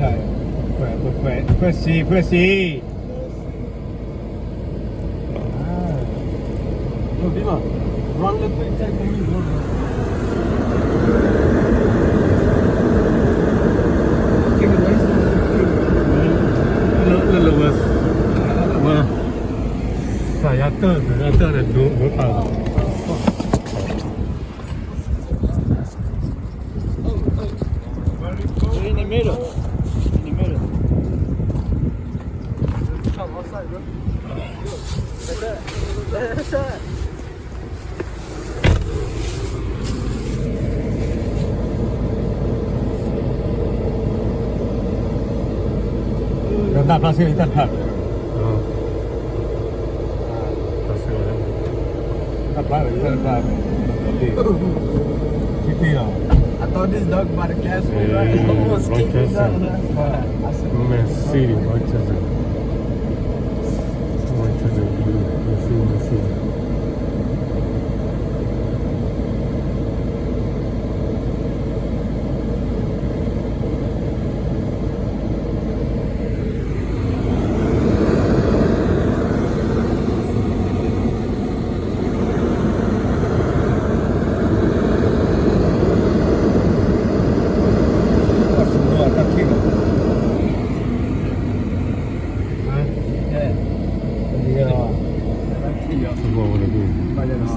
หน่อยเพื่อซีBima, run the thing, take me, run. Take it nice. Little bit. Well, saya turn dan dua tahu. In the middle. In the middle. Come outside, bro. That's that. Rendah pasir kita tak. Pasir ada. Apa kita tak. Kita ya. I thought this dog by the castle, right? Almost kicked me down. Messi, Manchester. Messi.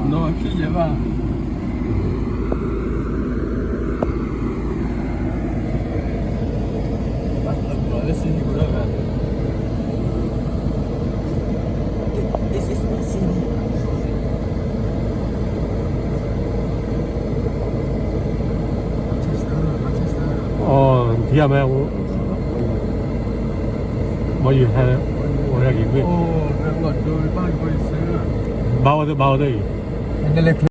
No, aquí lleva. This is my CD. Dia mai我要係我要見佢 Oh, I've got to buy for his. 包的。